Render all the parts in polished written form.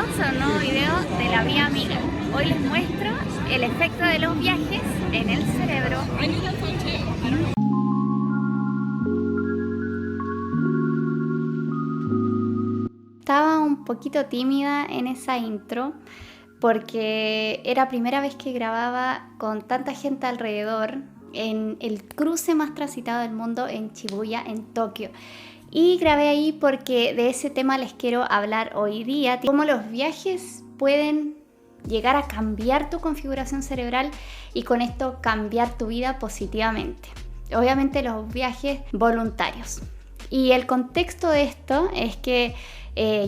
bienvenidos a un nuevo video de la Vía Amiga. Hoy les muestro el efecto de los viajes en el cerebro. Estaba un poquito tímida en esa intro porque era primera vez que grababa con tanta gente alrededor en el cruce más transitado del mundo, en Shibuya, en Tokio. Y grabé ahí porque de ese tema les quiero hablar hoy día, cómo los viajes pueden llegar a cambiar tu configuración cerebral y con esto cambiar tu vida positivamente. Obviamente los viajes voluntarios. Y el contexto de esto es que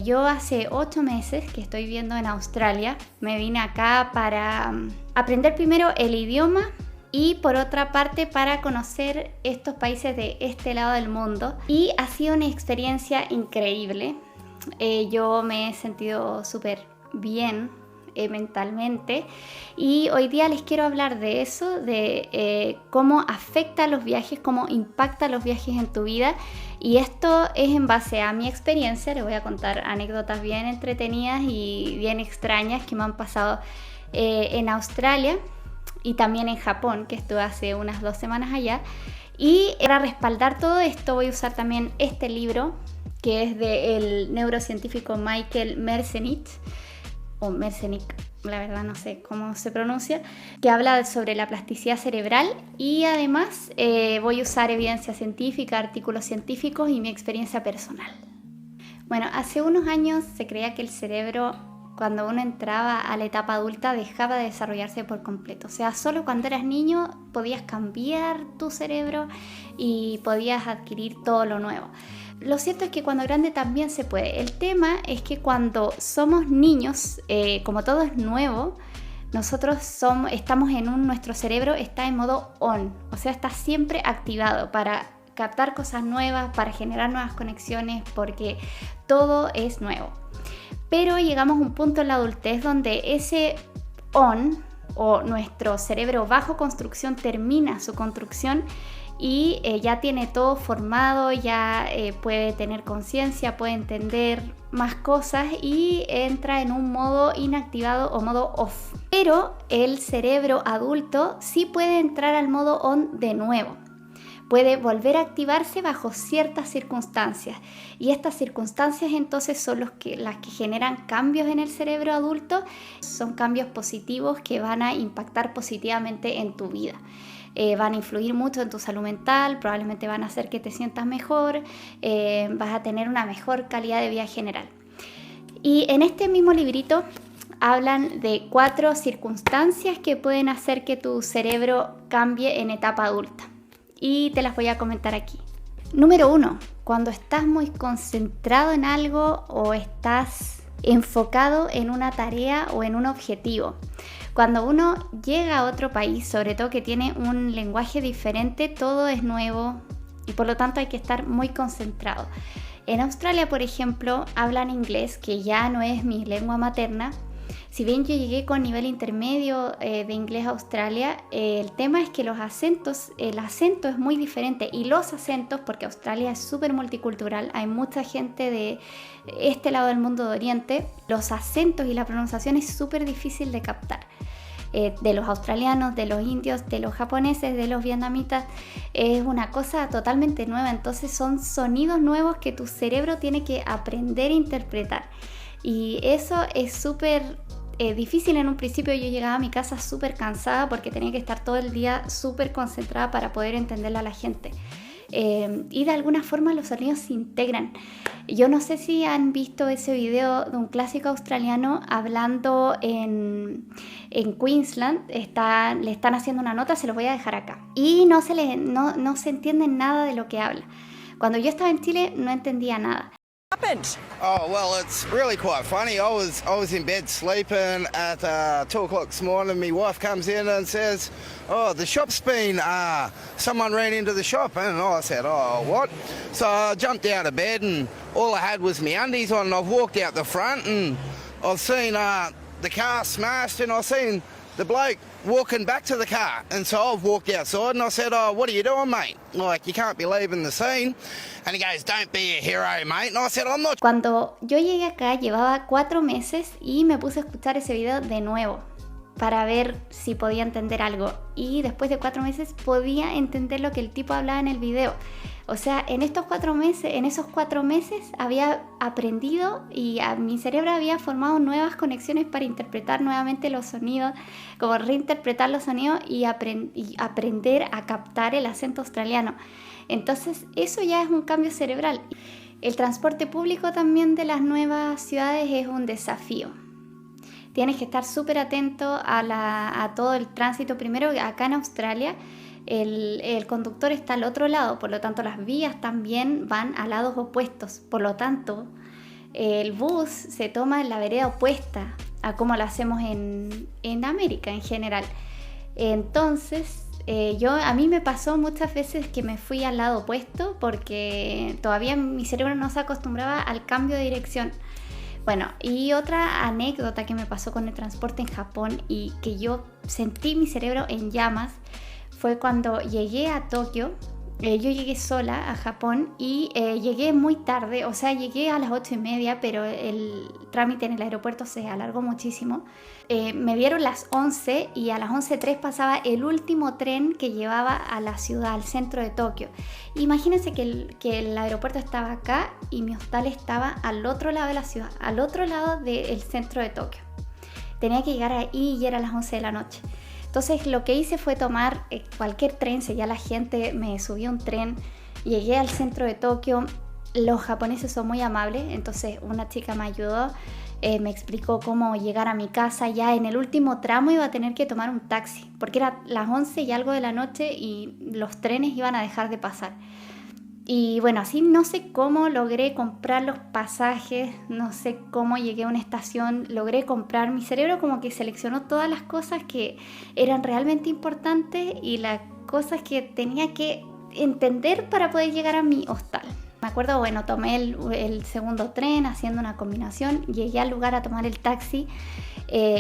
yo hace 8 meses que estoy viviendo en Australia. Me vine acá para aprender primero el idioma y por otra parte para conocer estos países de este lado del mundo. Y ha sido una experiencia increíble. Yo me he sentido súper bien mentalmente y hoy día les quiero hablar de eso, de cómo afecta los viajes, cómo impacta los viajes en tu vida. Y esto es en base a mi experiencia. Les voy a contar anécdotas bien entretenidas y bien extrañas que me han pasado en Australia y también en Japón, que estuve hace unas 2 semanas allá. Y para respaldar todo esto voy a usar también este libro, que es del neurocientífico Michael Merzenich, o Merzenich, la verdad no sé cómo se pronuncia, que habla sobre la plasticidad cerebral. Y además voy a usar evidencia científica, artículos científicos y mi experiencia personal. Bueno, hace unos años se creía que el cerebro, cuando uno entraba a la etapa adulta, dejaba de desarrollarse por completo. O sea, solo cuando eras niño podías cambiar tu cerebro y podías adquirir todo lo nuevo. Lo cierto es que cuando grande también se puede. El tema es que cuando somos niños, como todo es nuevo, nosotros estamos nuestro cerebro está en modo on, o sea, está siempre activado para captar cosas nuevas, para generar nuevas conexiones, porque todo es nuevo. Pero llegamos a un punto en la adultez donde ese on, o nuestro cerebro bajo construcción, termina su construcción y ya tiene todo formado, ya puede tener conciencia, puede entender más cosas y entra en un modo inactivado o modo off. Pero el cerebro adulto sí puede entrar al modo on de nuevo. Puede volver a activarse bajo ciertas circunstancias y estas circunstancias entonces son las que generan cambios en el cerebro adulto. Son cambios positivos que van a impactar positivamente en tu vida. Van a influir mucho en tu salud mental, probablemente van a hacer que te sientas mejor, vas a tener una mejor calidad de vida general. Y en este mismo librito hablan de 4 circunstancias que pueden hacer que tu cerebro cambie en etapa adulta. Y te las voy a comentar aquí. Número 1, cuando estás muy concentrado en algo o estás enfocado en una tarea o en un objetivo. Cuando uno llega a otro país, sobre todo que tiene un lenguaje diferente, todo es nuevo y por lo tanto hay que estar muy concentrado. En Australia, por ejemplo, hablan inglés, que ya no es mi lengua materna. Si bien yo llegué con nivel intermedio de inglés a Australia, el tema es que el acento es muy diferente y los acentos, porque Australia es súper multicultural, hay mucha gente de este lado del mundo de Oriente, los acentos y la pronunciación es súper difícil de captar. De los australianos, de los indios, de los japoneses, de los vietnamitas, es una cosa totalmente nueva, entonces son sonidos nuevos que tu cerebro tiene que aprender a interpretar. Y eso es súper difícil en un principio. Yo llegaba a mi casa súper cansada porque tenía que estar todo el día súper concentrada para poder entenderle a la gente. Y de alguna forma los sonidos se integran. Yo no sé si han visto ese video de un clásico australiano hablando en Queensland. Le están haciendo una nota, se los voy a dejar acá. Y no se entiende nada de lo que habla. Cuando yo estaba en Chile no entendía nada. Happened? Oh, well, it's really quite funny. I was in bed sleeping at 2 o'clock this morning. My wife comes in and says, oh, the shop's been, someone ran into the shop. And I said, oh, what? So I jumped out of bed and all I had was my undies on and I've walked out the front and I've seen the car smashed and I've seen the bloke walking back to the car. And so I've walked outside and I said, oh, what are you doing, mate? Like, you can't be leaving the scene. And he goes, don't be a hero, mate. And I said, I'm not. Cuando yo llegué acá llevaba 4 meses y me puse a escuchar ese video de nuevo para ver si podía entender algo. Y después de 4 meses podía entender lo que el tipo hablaba en el video. O sea, en esos 4 meses había aprendido y mi cerebro había formado nuevas conexiones para interpretar nuevamente los sonidos, como reinterpretar los sonidos y aprender a captar el acento australiano. Entonces, eso ya es un cambio cerebral. El transporte público también de las nuevas ciudades es un desafío. Tienes que estar súper atento a todo el tránsito. Primero, acá en Australia, el conductor está al otro lado, por lo tanto las vías también van a lados opuestos. Por lo tanto, el bus se toma en la vereda opuesta a como lo hacemos en América en general. Entonces, a mí me pasó muchas veces que me fui al lado opuesto porque todavía mi cerebro no se acostumbraba al cambio de dirección. Bueno, y otra anécdota que me pasó con el transporte en Japón y que yo sentí mi cerebro en llamas fue cuando llegué a Tokio. Yo llegué sola a Japón y llegué muy tarde, o sea, llegué a las 8:30, pero el trámite en el aeropuerto se alargó muchísimo. Me dieron las 11 y a las 11:03 pasaba el último tren que llevaba a la ciudad, al centro de Tokio. Imagínense que el aeropuerto estaba acá y mi hostal estaba al otro lado de la ciudad, al otro lado del centro de Tokio. Tenía que llegar ahí y era a las 11 de la noche. Entonces lo que hice fue tomar cualquier tren, seguía la gente, me subí a un tren, llegué al centro de Tokio. Los japoneses son muy amables, entonces una chica me ayudó, me explicó cómo llegar a mi casa. Ya en el último tramo iba a tener que tomar un taxi, porque era las 11 y algo de la noche y los trenes iban a dejar de pasar. Y bueno, así no sé cómo logré comprar los pasajes, no sé cómo llegué a una estación, logré comprar. Mi cerebro como que seleccionó todas las cosas que eran realmente importantes y las cosas que tenía que entender para poder llegar a mi hostal. Me acuerdo, bueno, tomé el segundo tren haciendo una combinación, llegué al lugar a tomar el taxi.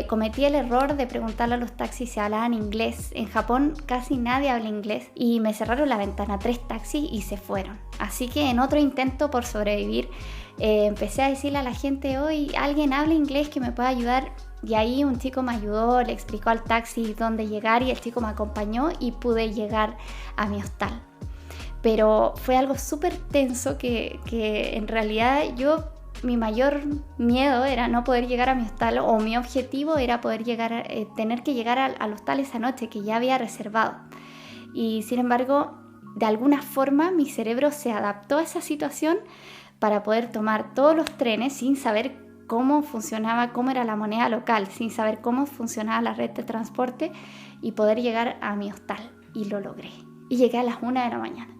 Cometí el error de preguntarle a los taxis si hablaban inglés. En Japón casi nadie habla inglés y me cerraron la ventana 3 taxis y se fueron. Así que en otro intento por sobrevivir, empecé a decirle a la gente, hoy alguien habla inglés que me pueda ayudar. Y ahí un chico me ayudó, le explicó al taxi dónde llegar y el chico me acompañó y pude llegar a mi hostal. Pero fue algo súper tenso que en realidad mi mayor miedo era no poder llegar a mi hostal, o mi objetivo era poder tener que llegar al hostal esa noche que ya había reservado. Y sin embargo, de alguna forma mi cerebro se adaptó a esa situación para poder tomar todos los trenes sin saber cómo funcionaba, cómo era la moneda local, sin saber cómo funcionaba la red de transporte y poder llegar a mi hostal. Y lo logré. Y llegué a las 1 de la mañana.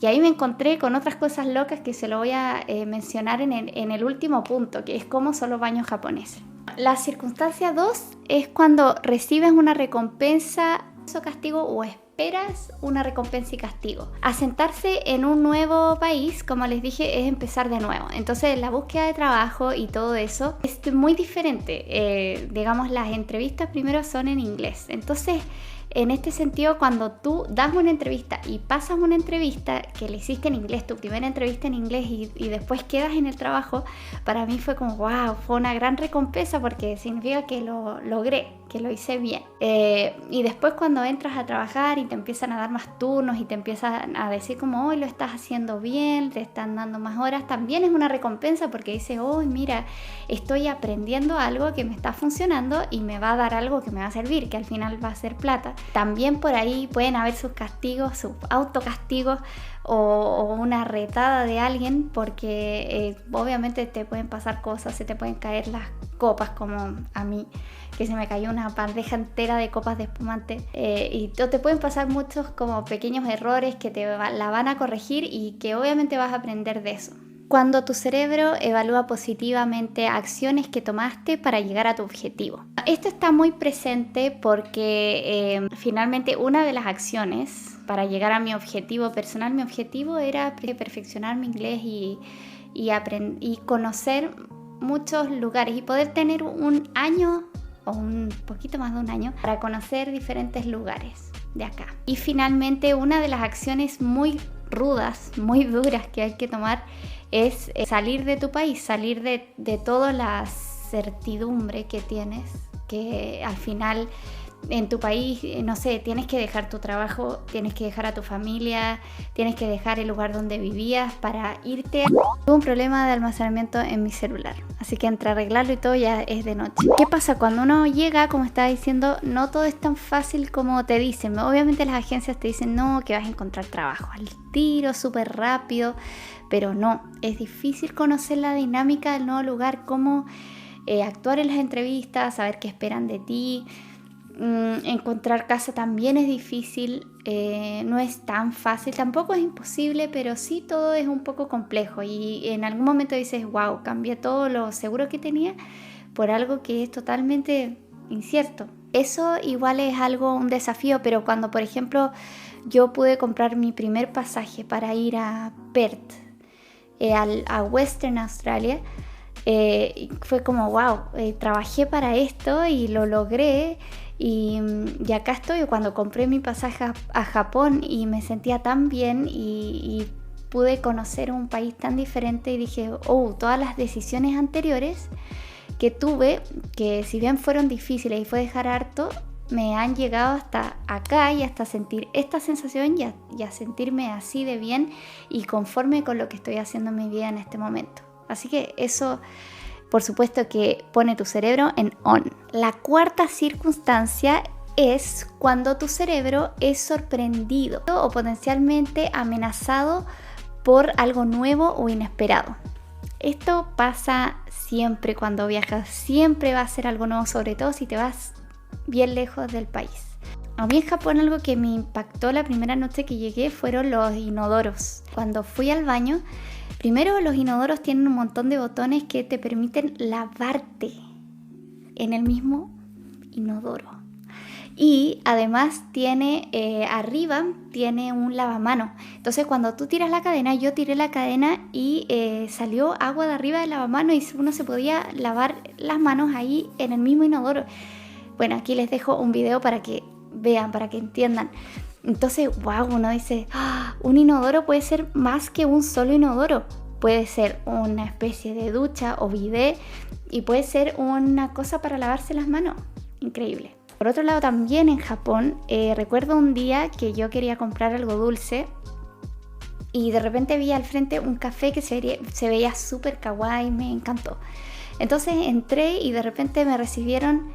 Y ahí me encontré con otras cosas locas que se lo voy a mencionar en el último punto, que es cómo son los baños japoneses. La circunstancia 2 es cuando recibes una recompensa o castigo o esperas una recompensa y castigo. Asentarse en un nuevo país, como les dije, es empezar de nuevo. Entonces la búsqueda de trabajo y todo eso es muy diferente. Digamos, las entrevistas primero son en inglés. Entonces, en este sentido, cuando tú das una entrevista y pasas una entrevista que le hiciste en inglés, tu primera entrevista en inglés y después quedas en el trabajo, para mí fue como wow, fue una gran recompensa porque significa que lo logré, que lo hice bien. Y después cuando entras a trabajar y te empiezan a dar más turnos y te empiezan a decir como hoy lo estás haciendo bien, te están dando más horas, también es una recompensa porque dices, oh mira, estoy aprendiendo algo que me está funcionando y me va a dar algo que me va a servir, que al final va a ser plata. También por ahí pueden haber sus castigos, sus autocastigos o una retada de alguien porque obviamente te pueden pasar cosas, se te pueden caer las copas como a mí, que se me cayó una bandeja entera de copas de espumante y te pueden pasar muchos como pequeños errores que la van a corregir y que obviamente vas a aprender de eso. Cuando tu cerebro evalúa positivamente acciones que tomaste para llegar a tu objetivo. Esto está muy presente porque finalmente una de las acciones para llegar a mi objetivo personal, mi objetivo era perfeccionar mi inglés y conocer muchos lugares y poder tener un año o un poquito más de un año para conocer diferentes lugares de acá. Y finalmente, una de las acciones muy rudas, muy duras que hay que tomar es salir de tu país, salir de toda la certidumbre que tienes, que al final en tu país, no sé, tienes que dejar tu trabajo, tienes que dejar a tu familia, tienes que dejar el lugar donde vivías para irte. Tuve un problema de almacenamiento en mi celular, así que entre arreglarlo y todo ya es de noche. ¿Qué pasa? Cuando uno llega, como estaba diciendo, no todo es tan fácil como te dicen. Obviamente las agencias te dicen no, que vas a encontrar trabajo al tiro, súper rápido, pero no, es difícil conocer la dinámica del nuevo lugar, cómo actuar en las entrevistas, saber qué esperan de ti. Encontrar casa también es difícil, no es tan fácil, tampoco es imposible, pero sí todo es un poco complejo y en algún momento dices, wow, cambié todo lo seguro que tenía por algo que es totalmente incierto. Eso igual es un desafío, pero cuando por ejemplo yo pude comprar mi primer pasaje para ir a Perth, a Western Australia, fue como wow, trabajé para esto y lo logré. Y acá estoy, cuando compré mi pasaje a Japón y me sentía tan bien y pude conocer un país tan diferente y dije, oh, todas las decisiones anteriores que tuve, que si bien fueron difíciles y fue dejar harto, me han llegado hasta acá y hasta sentir esta sensación y a sentirme así de bien y conforme con lo que estoy haciendo en mi vida en este momento. Así que eso, por supuesto que pone tu cerebro en on. La cuarta circunstancia es cuando tu cerebro es sorprendido o potencialmente amenazado por algo nuevo o inesperado. Esto pasa siempre cuando viajas, siempre va a ser algo nuevo, sobre todo si te vas bien lejos del país. A mí en Japón algo que me impactó la primera noche que llegué fueron los inodoros. Cuando fui al baño, primero, los inodoros tienen un montón de botones que te permiten lavarte en el mismo inodoro. Y además tiene arriba tiene un lavamano. Entonces cuando tú tiras la cadena, yo tiré la cadena y salió agua de arriba del lavamano y uno se podía lavar las manos ahí en el mismo inodoro. Bueno, aquí les dejo un video para que vean, para que entiendan. Entonces, wow, uno dice, un inodoro puede ser más que un solo inodoro. Puede ser una especie de ducha o bidet y puede ser una cosa para lavarse las manos. Increíble. Por otro lado, también en Japón, recuerdo un día que yo quería comprar algo dulce y de repente vi al frente un café que se veía súper kawaii, me encantó. Entonces entré y de repente me recibieron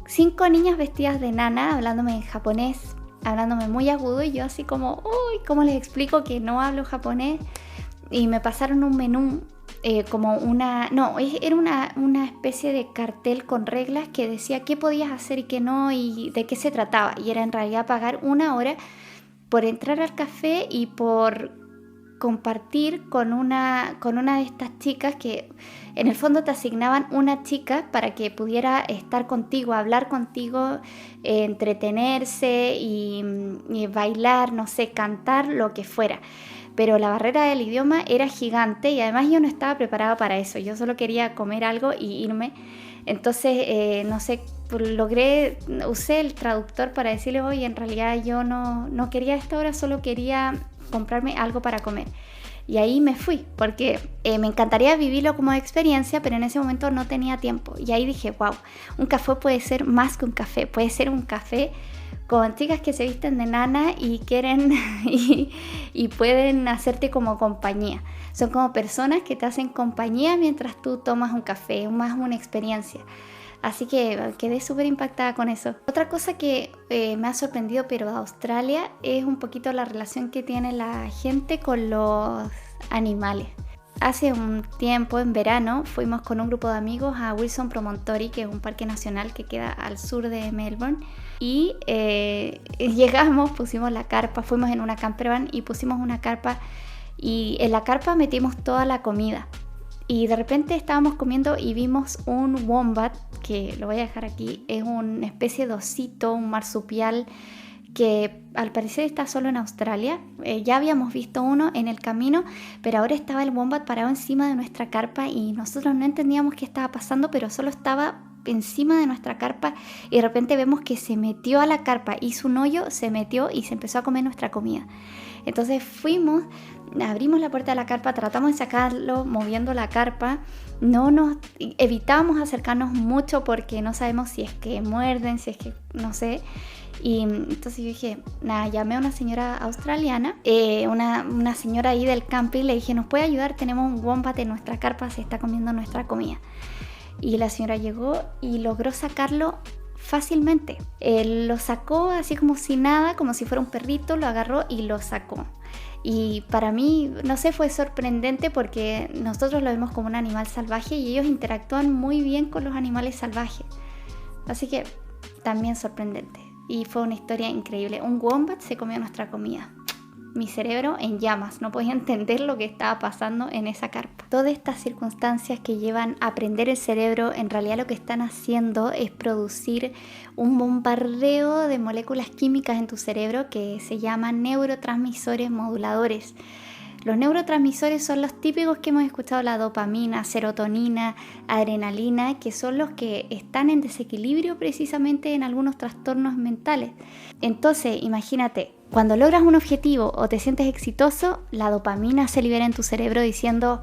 5 niñas vestidas de nana, hablándome en japonés, hablándome muy agudo y yo así como, uy, ¿cómo les explico que no hablo japonés? Y me pasaron un menú era una especie de cartel con reglas que decía qué podías hacer y qué no y de qué se trataba. Y era en realidad pagar 1 hora por entrar al café y por compartir con una de estas chicas que en el fondo te asignaban una chica para que pudiera estar contigo, hablar contigo, entretenerse y bailar, no sé, cantar, lo que fuera. Pero la barrera del idioma era gigante y además yo no estaba preparada para eso. Yo solo quería comer algo y irme. Entonces, no sé, usé el traductor para decirle, oye, en realidad yo no quería esta hora, solo quería comprarme algo para comer. Y ahí me fui, porque me encantaría vivirlo como experiencia, pero en ese momento no tenía tiempo. Y ahí dije, wow, un café puede ser más que un café, puede ser un café con chicas que se visten de nana y quieren y pueden hacerte como compañía. Son como personas que te hacen compañía mientras tú tomas un café, más una experiencia. Así que quedé súper impactada con eso. Otra cosa que me ha sorprendido, pero de Australia, es un poquito la relación que tiene la gente con los animales. Hace un tiempo, en verano, fuimos con un grupo de amigos a Wilson Promontory, que es un parque nacional que queda al sur de Melbourne. Y llegamos, pusimos la carpa, fuimos en una campervan y pusimos una carpa y en la carpa metimos toda la comida. Y de repente estábamos comiendo y vimos un wombat, que lo voy a dejar aquí, es una especie de osito, un marsupial que al parecer está solo en Australia. Ya habíamos visto uno en el camino, pero ahora estaba el wombat parado encima de nuestra carpa y nosotros no entendíamos qué estaba pasando, pero solo estaba encima de nuestra carpa y de repente vemos que se metió a la carpa, hizo un hoyo, se metió y se empezó a comer nuestra comida. Entonces fuimos, abrimos la puerta de la carpa, tratamos de sacarlo moviendo la carpa, evitábamos acercarnos mucho porque no sabemos si es que muerden, si es que no sé. Y entonces yo dije, llamé a una señora australiana, una señora ahí del camping, le dije, ¿nos puede ayudar? Tenemos un wombat en nuestra carpa, se está comiendo nuestra comida. Y la señora llegó y logró sacarlo fácilmente. Lo sacó así como si nada, como si fuera un perrito, lo agarró y lo sacó. Y para mí, no sé, fue sorprendente porque nosotros lo vemos como un animal salvaje y ellos interactúan muy bien con los animales salvajes. Así que también sorprendente. Y fue una historia increíble. Un wombat se comió nuestra comida. Mi cerebro en llamas, no podía entender lo que estaba pasando en esa carpa. Todas estas circunstancias que llevan a aprender el cerebro, en realidad lo que están haciendo es producir un bombardeo de moléculas químicas en tu cerebro que se llaman neurotransmisores moduladores. Los neurotransmisores son los típicos que hemos escuchado, la dopamina, serotonina, adrenalina, que son los que están en desequilibrio precisamente en algunos trastornos mentales. Entonces, imagínate, cuando logras un objetivo o te sientes exitoso, la dopamina se libera en tu cerebro diciendo,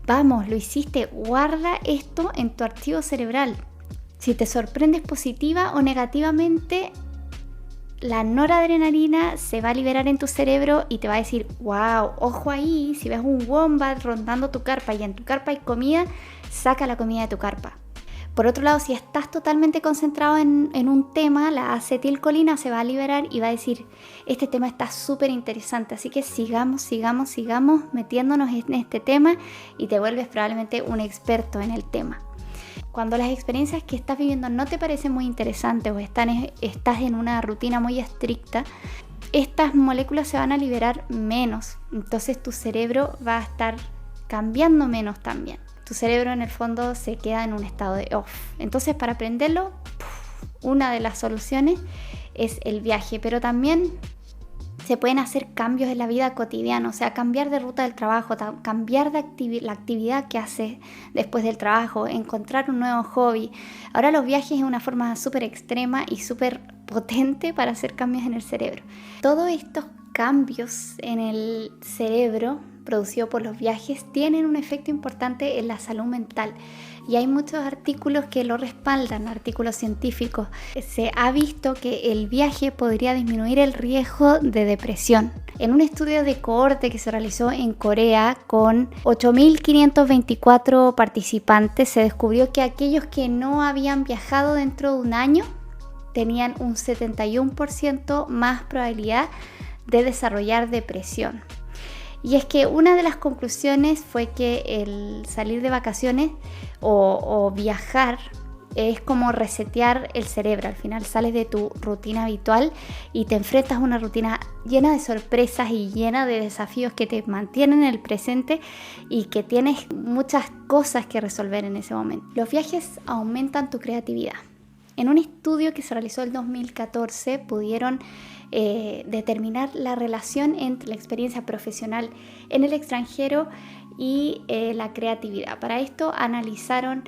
vamos, lo hiciste, guarda esto en tu archivo cerebral. Si te sorprendes positiva o negativamente, la noradrenalina se va a liberar en tu cerebro y te va a decir, wow, ojo ahí, si ves un wombat rondando tu carpa y en tu carpa hay comida, saca la comida de tu carpa. Por otro lado, si estás totalmente concentrado en un tema, la acetilcolina se va a liberar y va a decir, este tema está súper interesante, así que sigamos metiéndonos en este tema y te vuelves probablemente un experto en el tema. Cuando las experiencias que estás viviendo no te parecen muy interesantes o estás en una rutina muy estricta, estas moléculas se van a liberar menos. Entonces tu cerebro va a estar cambiando menos también. Tu cerebro en el fondo se queda en un estado de off. Entonces para aprenderlo, una de las soluciones es el viaje, pero también se pueden hacer cambios en la vida cotidiana, o sea, cambiar de ruta del trabajo, cambiar de la actividad que haces después del trabajo, encontrar un nuevo hobby. Ahora los viajes es una forma súper extrema y súper potente para hacer cambios en el cerebro. Todos estos cambios en el cerebro producidos por los viajes tienen un efecto importante en la salud mental. Y hay muchos artículos que lo respaldan, artículos científicos. Se ha visto que el viaje podría disminuir el riesgo de depresión. En un estudio de cohorte que se realizó en Corea con 8.524 participantes, se descubrió que aquellos que no habían viajado dentro de un año tenían un 71% más probabilidad de desarrollar depresión. Y es que una de las conclusiones fue que el salir de vacaciones o viajar es como resetear el cerebro. Al final sales de tu rutina habitual y te enfrentas a una rutina llena de sorpresas y llena de desafíos que te mantienen en el presente y que tienes muchas cosas que resolver en ese momento. Los viajes aumentan tu creatividad. En un estudio que se realizó en 2014 pudieron determinar la relación entre la experiencia profesional en el extranjero y la creatividad. Para esto analizaron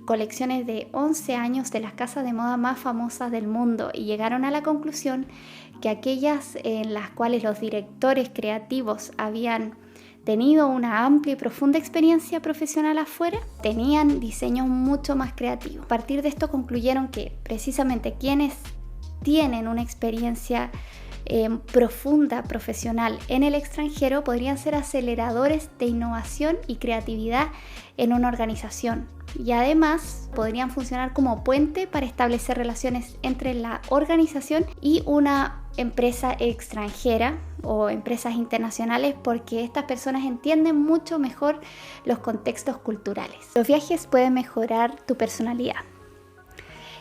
colecciones de 11 años de las casas de moda más famosas del mundo y llegaron a la conclusión que aquellas en las cuales los directores creativos habían tenido una amplia y profunda experiencia profesional afuera, tenían diseños mucho más creativos. A partir de esto concluyeron que precisamente quienes tienen una experiencia profunda profesional en el extranjero podrían ser aceleradores de innovación y creatividad en una organización y además podrían funcionar como puente para establecer relaciones entre la organización y una empresa extranjera o empresas internacionales, porque estas personas entienden mucho mejor los contextos culturales. Los viajes pueden mejorar tu personalidad.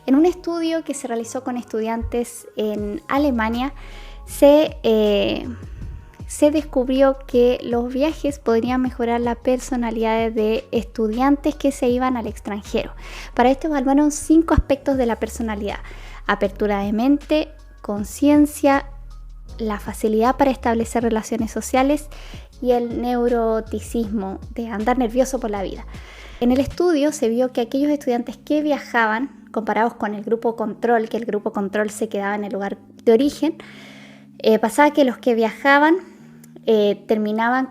En un estudio que se realizó con estudiantes en Alemania, se descubrió que los viajes podrían mejorar la personalidad de estudiantes que se iban al extranjero. Para esto evaluaron 5 aspectos de la personalidad: apertura de mente, conciencia, la facilidad para establecer relaciones sociales y el neuroticismo, de andar nervioso por la vida. En el estudio se vio que aquellos estudiantes que viajaban, comparados con el grupo control, que el grupo control se quedaba en el lugar de origen, pasaba que los que viajaban terminaban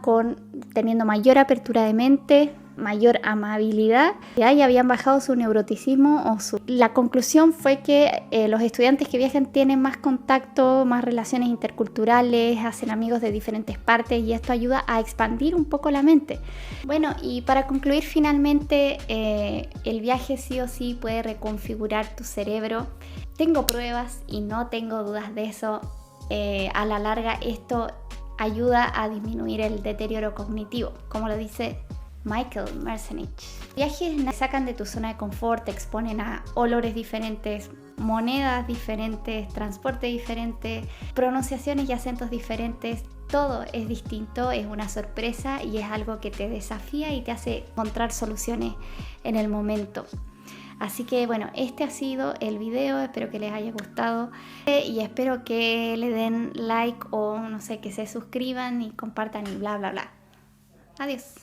teniendo mayor apertura de mente, mayor amabilidad, y habían bajado su neuroticismo. La conclusión fue que los estudiantes que viajan tienen más contacto, más relaciones interculturales, hacen amigos de diferentes partes y esto ayuda a expandir un poco la mente. Bueno, y para concluir finalmente, el viaje sí o sí puede reconfigurar tu cerebro. Tengo pruebas y no tengo dudas de eso. A la larga esto ayuda a disminuir el deterioro cognitivo, como lo dice Michael Merzenich. Viajes te sacan de tu zona de confort, te exponen a olores diferentes, monedas diferentes, transporte diferente, pronunciaciones y acentos diferentes. Todo es distinto, es una sorpresa y es algo que te desafía y te hace encontrar soluciones en el momento. Así que bueno, este ha sido el video, espero que les haya gustado y espero que le den like o no sé, que se suscriban y compartan y bla bla bla. Adiós.